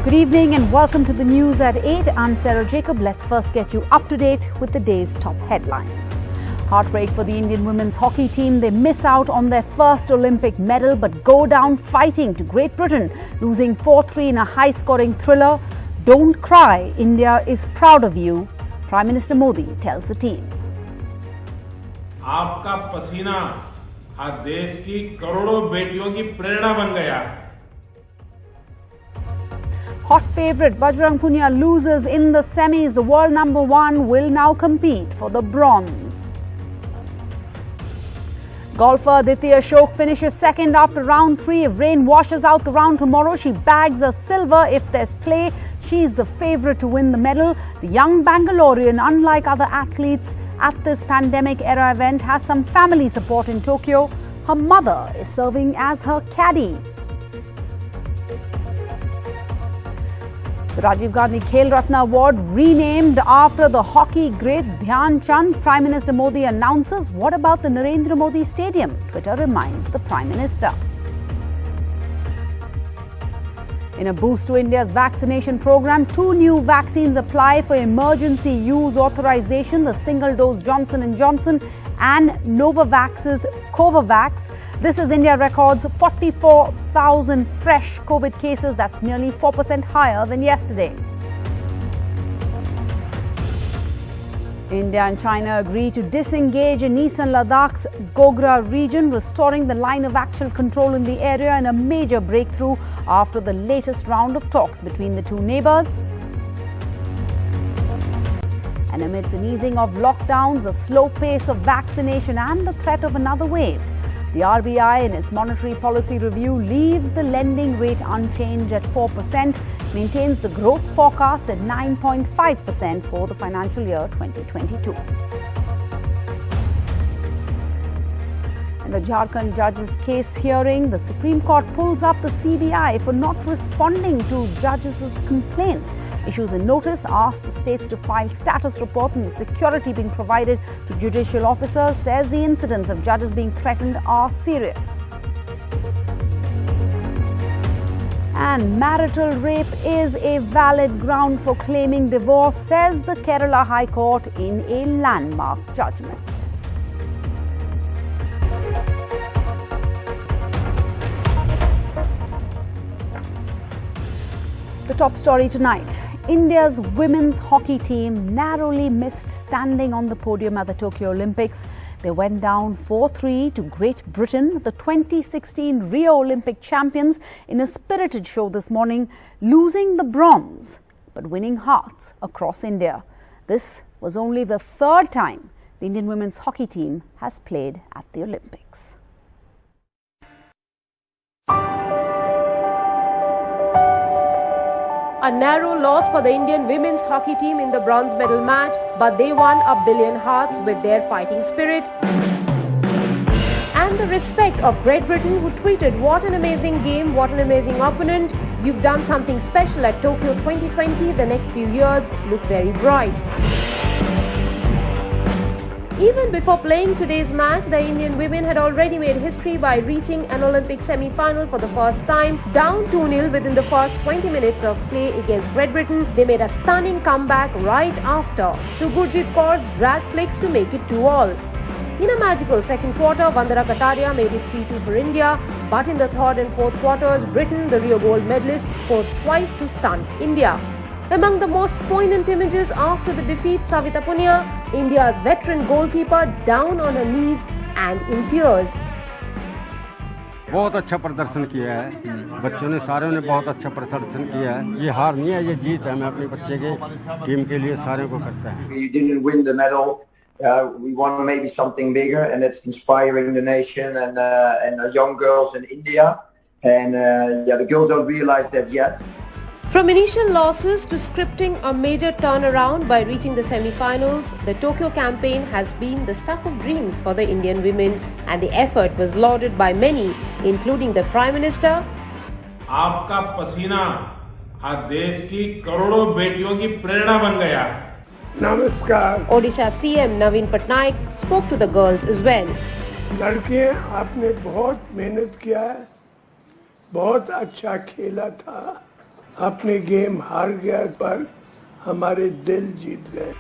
Good evening and welcome to the news at 8. I'm Sarah Jacob. Let's first get you up to date with the day's top headlines. Heartbreak for the Indian women's hockey team. They miss out on their first Olympic medal but go down fighting to Great Britain, losing 4-3 in a high-scoring thriller. Don't cry, India is proud of you, Prime Minister Modi tells the team. आपका पसीना आज देश की करोड़ों बेटियों की प्रेरणा बन गया है. Hot favourite Bajrang Punia loses in the semis. The world number one will now compete for the bronze. Golfer Aditi Ashok finishes second after round 3. If rain washes out the round tomorrow, she bags a silver. If there's play, she's the favourite to win the medal. The young Bangalorean, unlike other athletes at this pandemic-era event, has some family support in Tokyo. Her mother is serving as her caddy. The Rajiv Gandhi Khel Ratna Award renamed after the hockey great Dhyan Chand. Prime Minister Modi announces. What about the Narendra Modi Stadium? Twitter reminds the Prime Minister. In a boost to India's vaccination program, 2 new vaccines apply for emergency use authorization. The single-dose Johnson & Johnson and Novavax's Covovax. This is India records 44,000 fresh COVID cases. That's nearly 4% higher than yesterday. India and China agree to disengage in eastern Ladakh's Gogra region, restoring the line of actual control in the area, and a major breakthrough after the latest round of talks between the two neighbours. And amidst an easing of lockdowns, a slow pace of vaccination and the threat of another wave, the RBI in its monetary policy review leaves the lending rate unchanged at 4%, maintains the growth forecast at 9.5% for the financial year 2022. In the Jharkhand judge's case hearing, the Supreme Court pulls up the CBI for not responding to judges' complaints, issues a notice, asks the states to file status reports on the security being provided to judicial officers, says the incidents of judges being threatened are serious. And marital rape is a valid ground for claiming divorce, says the Kerala High Court in a landmark judgment. The top story tonight. India's women's hockey team narrowly missed standing on the podium at the Tokyo Olympics. They went down 4-3 to Great Britain, the 2016 Rio Olympic champions, in a spirited show this morning, losing the bronze but winning hearts across India. This was only the third time the Indian women's hockey team has played at the Olympics. A narrow loss for the Indian women's hockey team in the bronze medal match, but they won a billion hearts with their fighting spirit and the respect of Great Britain, who tweeted, "What an amazing game, what an amazing opponent. You've done something special at Tokyo 2020. The next few years look very bright." Even before playing today's match, the Indian women had already made history by reaching an Olympic semi-final for the first time, down 2-0 within the first 20 minutes of play against Great Britain. They made a stunning comeback right after, through Gurjeet Kaur's drag flicks to make it 2-2. In a magical second quarter, Vandana Kataria made it 3-2 for India, but in the third and fourth quarters, Britain, the Rio gold medalists, scored twice to stun India. Among the most poignant images after the defeat, Savita Punia, India's veteran goalkeeper, down on her knees and in tears. बहुत अच्छा प्रदर्शन किया है, बच्चों ने सारों ने बहुत अच्छा प्रदर्शन किया है. ये हार नहीं है, ये जीत है. मैं अपने बच्चे के टीम के लिए सारे को करता है. We didn't win the medal. We want maybe something bigger, and it's inspiring the nation and the young girls in India. And the girls don't realize that yet. From initial losses to scripting a major turnaround by reaching the semi-finals, the Tokyo campaign has been the stuff of dreams for the Indian women, and the effort was lauded by many, including the Prime Minister. आपका पसीना आज देश की करोड़ों बेटियों की प्रेरणा बन गया है. नमस्कार. Odisha CM Naveen Patnaik spoke to the girls as well. लड़कियां, आपने बहुत मेहनत किया है, बहुत अच्छा खेला था. अपनी गेम हार गया पर हमारे दिल जीत गए।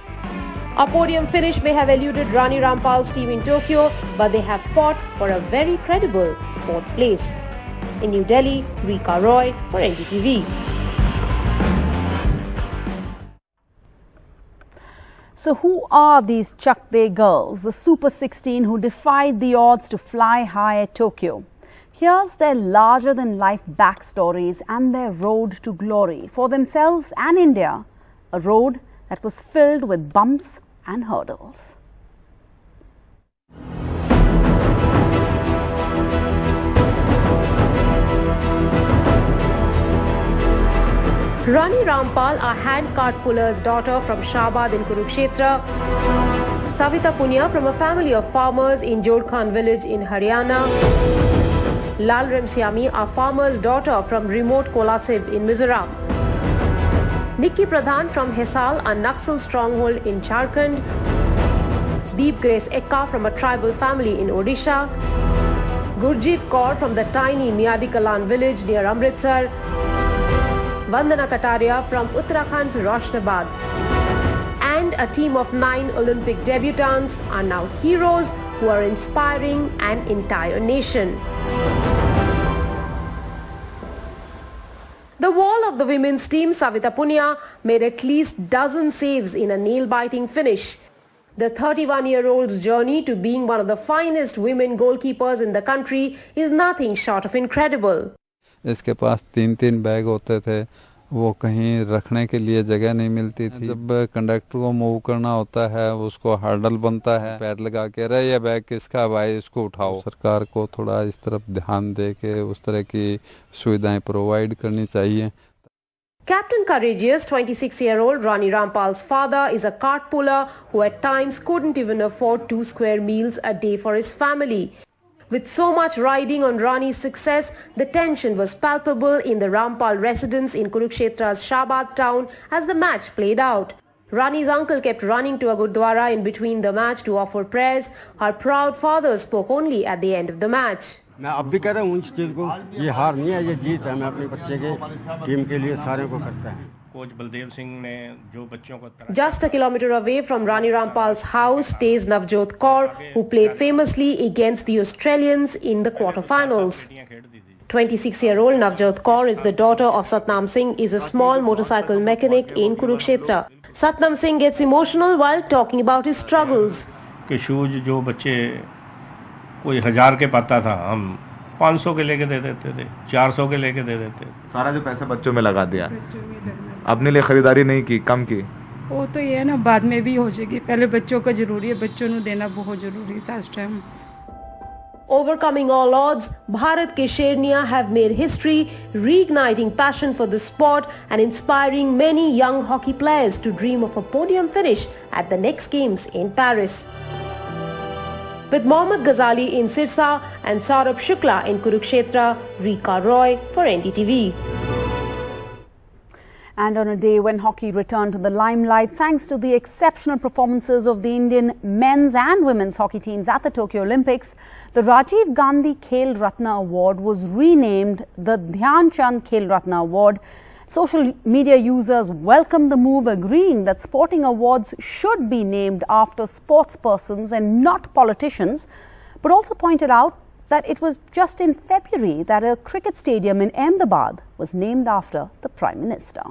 A podium finish may have eluded Rani Rampal's team in Tokyo, but they have fought for a very credible 4th place. In New Delhi, Rika Roy for NDTV. So who are these Chak De girls, the Super 16 who defied the odds to fly high at Tokyo? Here's their larger-than-life backstories and their road to glory for themselves and India, a road that was filled with bumps and hurdles. Rani Rampal, a hand cart puller's daughter from Shabad in Kurukshetra. Savita Punia from a family of farmers in Jodhkhan village in Haryana. Lal Remsiami, a farmer's daughter from remote Kolasib in Mizoram. Nikki Pradhan from Hisal, a Naxal stronghold in Jharkhand. Deep Grace Ekka from a tribal family in Odisha. Gurjeet Kaur from the tiny Miadi Kalan village near Amritsar. Vandana Kataria from Uttarakhand's Roshnabad. And a team of 9 Olympic debutants are now heroes who are inspiring an entire nation. The wall of the women's team, Savita Punia, made at least dozen saves in a nail-biting finish. The 31-year-old's journey to being one of the finest women goalkeepers in the country is nothing short of incredible. इसके पास 3-3 bag होते थे, वो कहीं रखने के लिए जगह नहीं मिलती थी। जब कंडक्टर को मूव करना होता है, उसको हर्डल बनता है, पैर लगा के अरे ये बैग किसका भाई, इसको उठाओ। सरकार को थोड़ा इस तरफ ध्यान दे के उस तरह की सुविधाएं प्रोवाइड करनी चाहिए। Captain Courageous, 26-year-old Rani Rampal's father, is a cart puller who at times couldn't even afford 2 square meals a day for his family. With so much riding on Rani's success, the tension was palpable in the Rampal residence in Kurukshetra's Shabad town as the match played out. Rani's uncle kept running to a gurdwara in between the match to offer prayers. Her proud father spoke only at the end of the match. मैं अब भी कह रहा हूँ इस चीज़ को, ये हार नहीं है, ये जीत है। मैं अपने बच्चे के टीम के लिए सारे को करता है। कोच बलदेव सिंह ने जो बच्चों को Just a kilometer away from Rani Rampal's house stays Navjot Kaur, who played famously against the Australians in the quarterfinals. 26-year-old Navjot Kaur is the daughter of Satnam Singh, is a small motorcycle mechanic in Kurukshetra. Satnam Singh gets emotional while talking about his struggles. के shoes जो बच्चे कोई 1000 के पाता था, हम 500 के लेके दे देते थे, 400 के लेके दे देते। सारा जो पैसा बच्चों में लगा दिया, अपने लिए खरीदारी नहीं की, कम की। वो तो ये है ना, बाद में भी हो जाएगी, पहले बच्चों को जरूरी है, बच्चों को देना बहुत जरूरी था उस time. Overcoming all odds, Bharat ke Sherniya have made history, reigniting passion for the sport and inspiring many young hockey players to dream of a podium finish at the next games in Paris. With Mohammad Ghazali in Sirsa and Saurabh Shukla in Kurukshetra, Rika Roy for NDTV. And on a day when hockey returned to the limelight thanks to the exceptional performances of the Indian men's and women's hockey teams at the Tokyo Olympics, the Rajiv Gandhi Khel Ratna Award was renamed the Dhyan Chand Khel Ratna Award. Social media users welcomed the move, agreeing that sporting awards should be named after sports persons and not politicians, but also pointed out that it was just in February that a cricket stadium in Ahmedabad was named after the Prime Minister.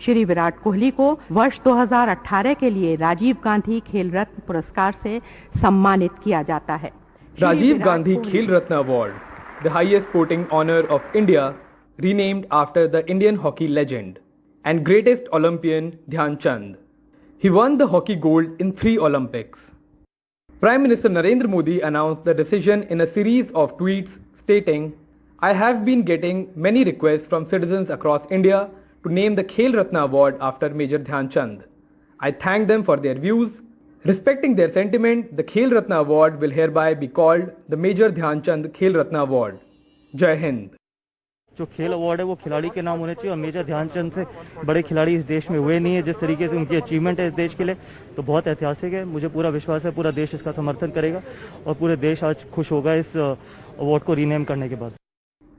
Shri Virat Kohli को वर्ष 2018 के लिए राजीव गांधी खेल रत्न पुरस्कार से सम्मानित किया जाता है। राजीव गांधी खेल रत्न award, the highest sporting honor of India, renamed after the Indian hockey legend and greatest Olympian Dhyan Chand. He won the hockey gold in 3 Olympics. Prime Minister Narendra Modi announced the decision in a series of tweets stating, "I have been getting many requests from citizens across India to name the Khel Ratna Award after Major Dhyan Chand. I thank them for their views. Respecting their sentiment, the Khel Ratna Award will hereby be called the Major Dhyan Chand Khel Ratna Award. Jai Hind." जो खेल award है वो खिलाड़ी के नाम होने चाहिए और मेजर ध्यानचंद से बड़े खिलाड़ी इस देश में हुए नहीं है। जिस तरीके से उनकी अचीवमेंट है इस देश के लिए, तो बहुत ऐतिहासिक है। मुझे पूरा विश्वास है पूरा देश इसका समर्थन करेगा और पूरे देश आज खुश होगा इस अवार्ड को रीनेम करने के बाद।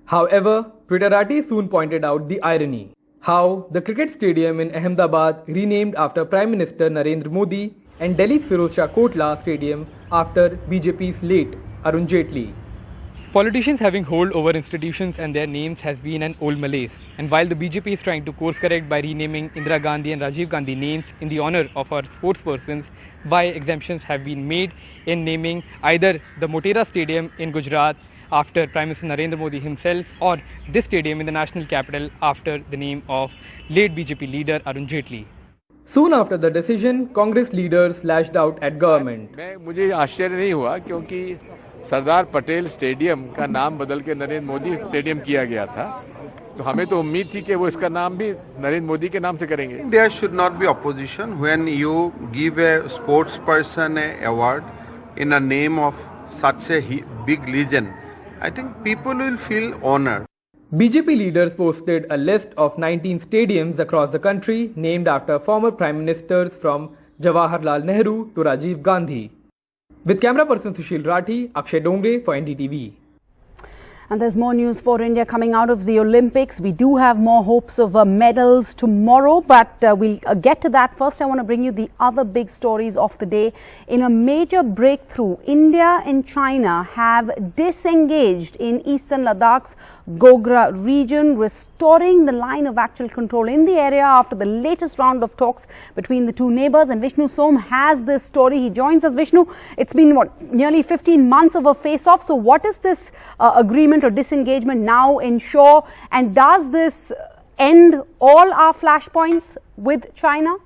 However, Pritharati soon pointed out the irony. How the cricket stadium in Ahmedabad renamed after Prime Minister Narendra Modi and Delhi's Firozshah Kotla Stadium after BJP's late Arun Jaitley. Politicians having hold over institutions and their names has been an old malaise. And while the BJP is trying to course correct by renaming Indira Gandhi and Rajiv Gandhi names in the honor of our sportspersons, why exemptions have been made in naming either the Motera Stadium in Gujarat after Prime Minister Narendra Modi himself or this stadium in the national capital after the name of late BJP leader Arun Jaitley. Soon after the decision, Congress leaders lashed out at government. मुझे आश्चर्य नहीं हुआ क्योंकि Sardar Patel stadium का नाम बदल के Narendra Modi stadium किया गया था, तो हमें तो उम्मीद थी कि वो इसका नाम भी नरेंद्र मोदी के नाम से करेंगे. There should not be opposition when you give a sports person an award in a name of such a big legend. I think people will feel honored. BJP leaders posted a list of 19 stadiums across the country named after former prime ministers from Jawaharlal Nehru to Rajiv Gandhi. With camera person Sushil Rathi, Akshay Dongre for NDTV. And there's more news for India coming out of the Olympics. We do have more hopes of medals tomorrow, but we'll get to that. First, I want to bring you the other big stories of the day. In a major breakthrough, India and China have disengaged in eastern Ladakh's Gogra region, restoring the line of actual control in the area after the latest round of talks between the two neighbors. And Vishnu Som has this story. He joins us. Vishnu, it's been nearly 15 months of a face-off. So what is this agreement or disengagement now ensure, and does this end all our flashpoints with China?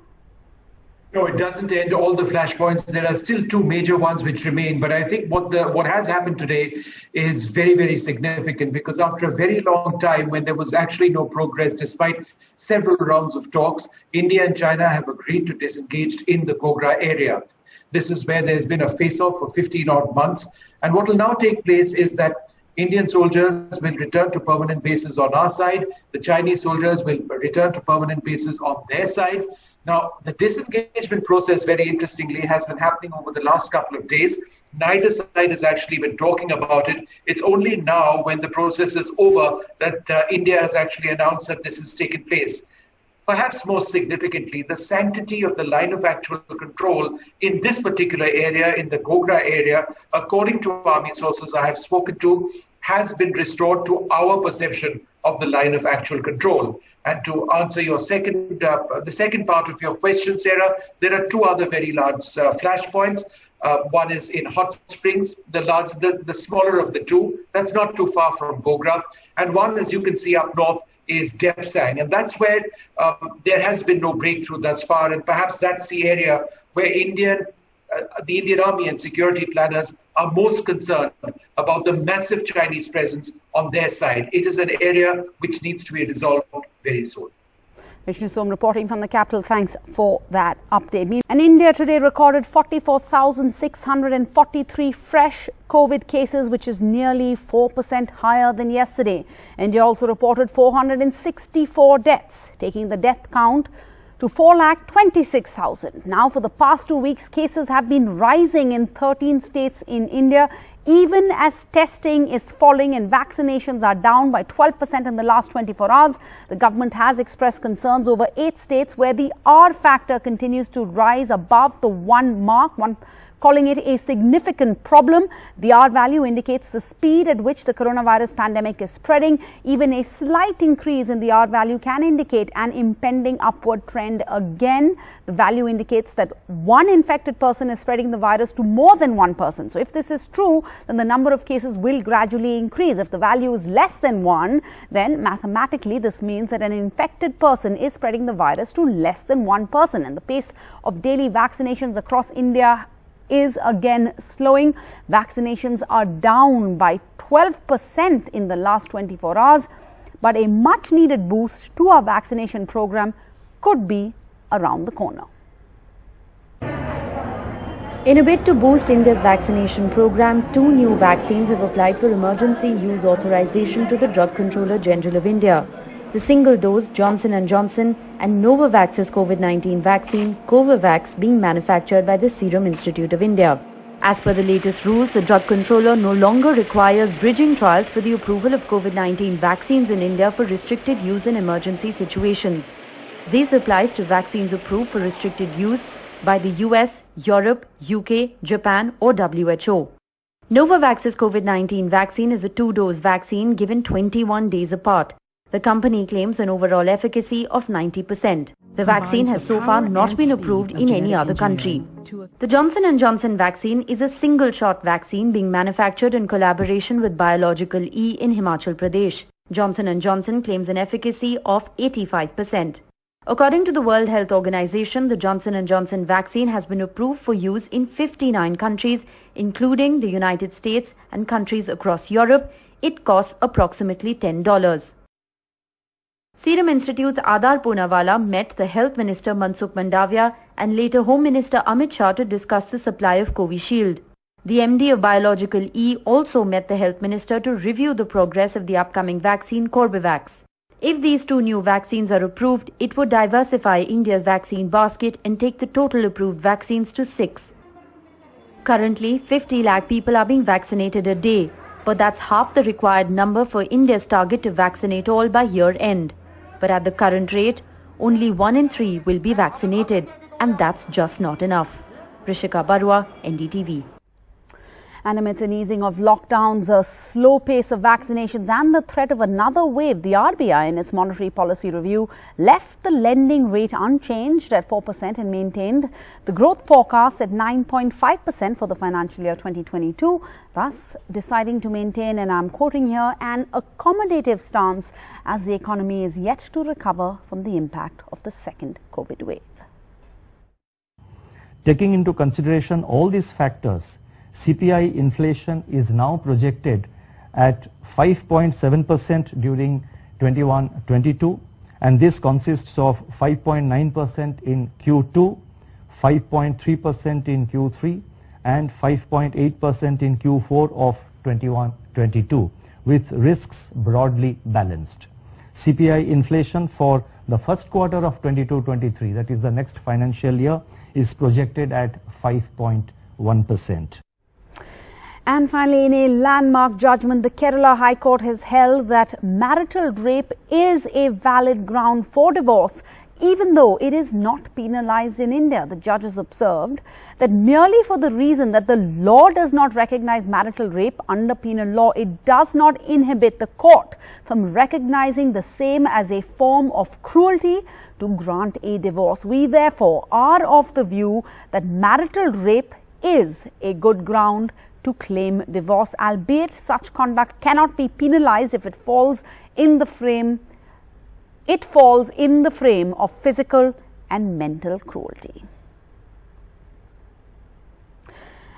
No, it doesn't end all the flashpoints. There are still two major ones which remain. But I think what has happened today is very, very significant, because after a very long time when there was actually no progress, despite several rounds of talks, India and China have agreed to disengage in the Gogra area. This is where there's been a face-off for 15 odd months. And what will now take place is that Indian soldiers will return to permanent bases on our side. The Chinese soldiers will return to permanent bases on their side. Now, the disengagement process, very interestingly, has been happening over the last couple of days. Neither side has actually been talking about it. It's only now, when the process is over, that India has actually announced that this has taken place. Perhaps most significantly, the sanctity of the line of actual control in this particular area, in the Gogra area, according to army sources I have spoken to, has been restored to our perception of the line of actual control. And to answer your the second part of your question, Sarah, there are two other very large flashpoints. One is in Hot Springs, the smaller of the two. That's not too far from Gogra. And one, as you can see up north, is Depsang. And that's where there has been no breakthrough thus far. And perhaps that's the area where the Indian Army and security planners are most concerned about the massive Chinese presence on their side. It is an area which needs to be resolved very soon. Vishnu Som reporting from the capital. Thanks for that update. And India today recorded 44,643 fresh COVID cases, which is nearly 4% higher than yesterday. India also reported 464 deaths, taking the death count to 4,26,000. Now, for the past 2 weeks, cases have been rising in 13 states in India, even as testing is falling and vaccinations are down by 12% in the last 24 hours. The government has expressed concerns over 8 states where the R factor continues to rise above the 1 mark, calling it a significant problem. The R value indicates the speed at which the coronavirus pandemic is spreading. Even a slight increase in the R value can indicate an impending upward trend again. The value indicates that one infected person is spreading the virus to more than one person. So if this is true, then the number of cases will gradually increase. If the value is less than 1, then mathematically this means that an infected person is spreading the virus to less than one person. And the pace of daily vaccinations across India is again slowing. Vaccinations are down by 12% in the last 24 hours, but a much needed boost to our vaccination program could be around the corner. In a bid to boost India's vaccination program, 2 new vaccines have applied for emergency use authorization to the Drug Controller General of India. The single-dose Johnson & Johnson and Novavax's COVID-19 vaccine, Covovax, being manufactured by the Serum Institute of India. As per the latest rules, the drug controller no longer requires bridging trials for the approval of COVID-19 vaccines in India for restricted use in emergency situations. This applies to vaccines approved for restricted use by the US, Europe, UK, Japan or WHO. Novavax's COVID-19 vaccine is a 2-dose vaccine given 21 days apart. The company claims an overall efficacy of 90%. The vaccine has so far not been approved in any other country. The Johnson & Johnson vaccine is a single-shot vaccine being manufactured in collaboration with Biological E in Himachal Pradesh. Johnson & Johnson claims an efficacy of 85%. According to the World Health Organization, the Johnson & Johnson vaccine has been approved for use in 59 countries, including the United States and countries across Europe. It costs approximately $10. Serum Institute's Adar Poonawala met the Health Minister Mansukh Mandavia and later Home Minister Amit Shah to discuss the supply of Covishield. The MD of Biological E also met the Health Minister to review the progress of the upcoming vaccine Corbevax. If these 2 new vaccines are approved, it would diversify India's vaccine basket and take the total approved vaccines to 6. Currently, 50 lakh people are being vaccinated a day, but that's half the required number for India's target to vaccinate all by year end. But at the current rate, only 1 in 3 will be vaccinated, and that's just not enough. Rishika Barua, NDTV. And amidst an easing of lockdowns, a slow pace of vaccinations and the threat of another wave, the RBI in its monetary policy review left the lending rate unchanged at 4% and maintained the growth forecast at 9.5% for the financial year 2022, thus deciding to maintain, and I'm quoting here, an accommodative stance as the economy is yet to recover from the impact of the second COVID wave. Taking into consideration all these factors, CPI inflation is now projected at 5.7% during 21-22, and this consists of 5.9% in Q2, 5.3% in Q3 and 5.8% in Q4 of 21-22, with risks broadly balanced. CPI inflation for the first quarter of 22-23, that is the next financial year, is projected at 5.1%. And finally, in a landmark judgment, the Kerala High Court has held that marital rape is a valid ground for divorce, even though it is not penalized in India. The judges observed that merely for the reason that the law does not recognize marital rape under penal law, it does not inhibit the court from recognizing the same as a form of cruelty to grant a divorce. We therefore are of the view that marital rape is a good ground to claim divorce, albeit such conduct cannot be penalized if it falls in the frame of physical and mental cruelty.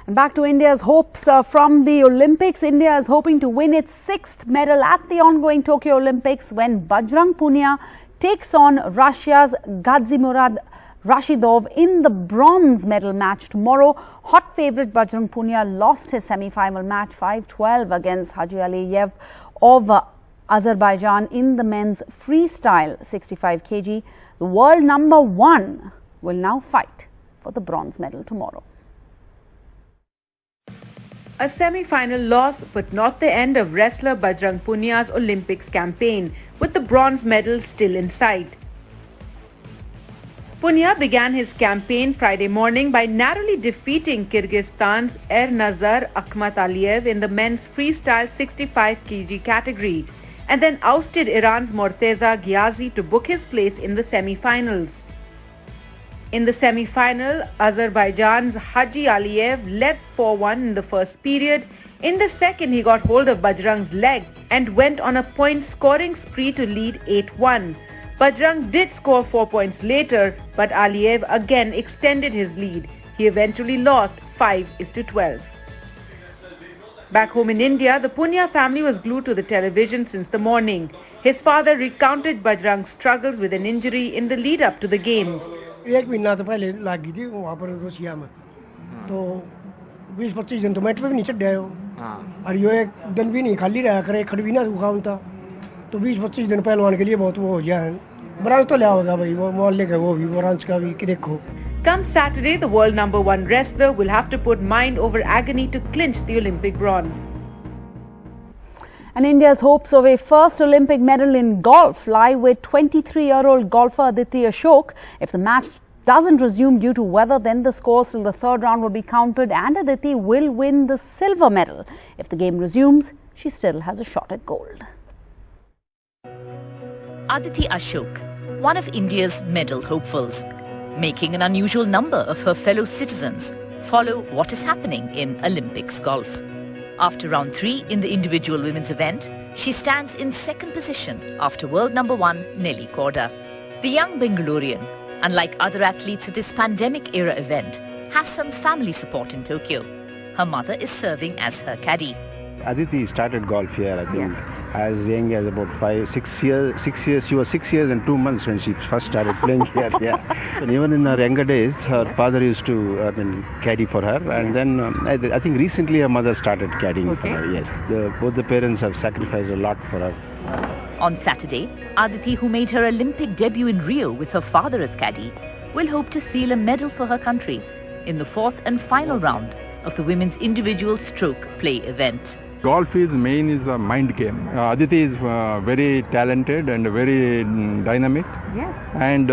And back to India's hopes from the Olympics. India is hoping to win its 6th medal at the ongoing Tokyo Olympics when Bajrang Punia takes on Russia's Gadzimurad Rashidov in the bronze medal match tomorrow. Hot favourite Bajrang Punia lost his semi-final match 5-12 against Haji Aliyev of Azerbaijan in the men's freestyle 65 kg. The world number 1 will now fight for the bronze medal tomorrow. A semi-final loss, but not the end of wrestler Bajrang Punia's Olympics campaign, with the bronze medal still in sight. Punia began his campaign Friday morning by narrowly defeating Kyrgyzstan's Ernazar Akhmat Aliyev in the men's freestyle 65 kg category, and then ousted Iran's Morteza Ghiazi to book his place in the semi-finals. In the semi-final, Azerbaijan's Haji Aliyev led 4-1 in the first period. In the second, he got hold of Bajrang's leg and went on a point-scoring spree to lead 8-1. Bajrang did score 4 points later, but Aliyev again extended his lead. He eventually lost 5-12. Back home in India, the Punia family was glued to the television since the morning. His father recounted Bajrang's struggles with an injury in the lead-up to the games. 1 महीना तो पहले लगी थी वहाँ पर Russia में, तो 20-25 दिन तो मैट पे भी नहीं चढ़े हो, और ये एक दिन भी नहीं खाली रहा करे, खड़ भी ना रुका था, तो 20-25 दिन पहलवान के लिए बहुत वो हो गया है। ब्रांच तो लिया होगा भाई, वो मोहल्ले का वो भी ब्रांच का भी कि देखो। Come Saturday, the world #1 wrestler will have to put mind over agony to clinch the Olympic bronze. And India's hopes of a first Olympic medal in golf lie with 23-year-old golfer Aditi Ashok. If the match doesn't resume due to weather, then the scores till the third round will be counted and Aditi will win the silver medal. If the game resumes, she still has a shot at gold. Aditi Ashok, one of India's medal hopefuls, making an unusual number of her fellow citizens follow what is happening in Olympics golf. After round 3 in the individual women's event, she stands in second position after world #1 Nelly Korda. The young Bengalorean, unlike other athletes at this pandemic-era event, has some family support in Tokyo. Her mother is serving as her caddy. Aditi started golf here, I think, as young as about 6 years. She was 6 years and 2 months when she first started playing here. And even in her younger days, her father used to caddy for her. And then I think recently her mother started caddying for her. Yes, both the parents have sacrificed a lot for her. On Saturday, Aditi, who made her Olympic debut in Rio with her father as caddy, will hope to seal a medal for her country in the 4th and final round of the women's individual stroke play event. Golf is a mind game. Aditi is very talented and very dynamic. Yes. And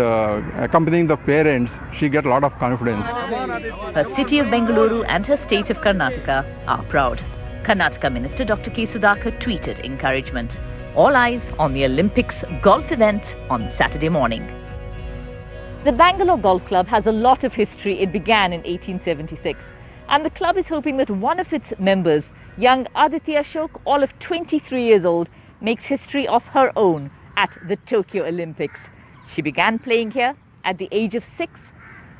accompanying the parents, she gets a lot of confidence. Her city of Bengaluru and her state of Karnataka are proud. Karnataka Minister Dr. K. Sudhakar tweeted encouragement. All eyes on the Olympics golf event on Saturday morning. The Bangalore Golf Club has a lot of history. It began in 1876. And the club is hoping that one of its members, young Aditi Ashok, all of 23 years old, makes history of her own at the Tokyo Olympics. She began playing here at the age of 6,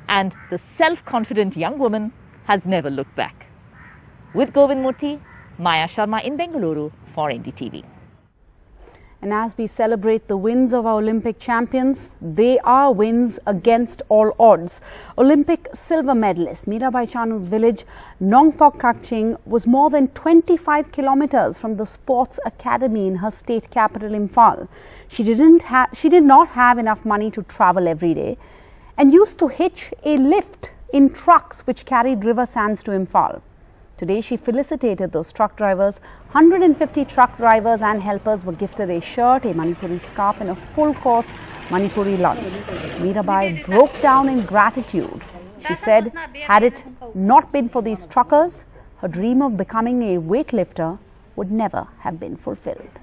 and the self-confident young woman has never looked back. With Govind Murthy, Maya Sharma in Bengaluru for NDTV. And as we celebrate the wins of our Olympic champions, they are wins against all odds. Olympic silver medalist Mirabai Chanu's village, Nongpok Kakching, was more than 25 kilometers from the sports academy in her state capital, Imphal. She did not have enough money to travel every day and used to hitch a lift in trucks which carried river sands to Imphal. Today, she felicitated those truck drivers. 150 truck drivers and helpers were gifted a shirt, a Manipuri scarf and a full-course Manipuri lunch. Mirabai broke down in gratitude. She said, had it not been for these truckers, her dream of becoming a weightlifter would never have been fulfilled.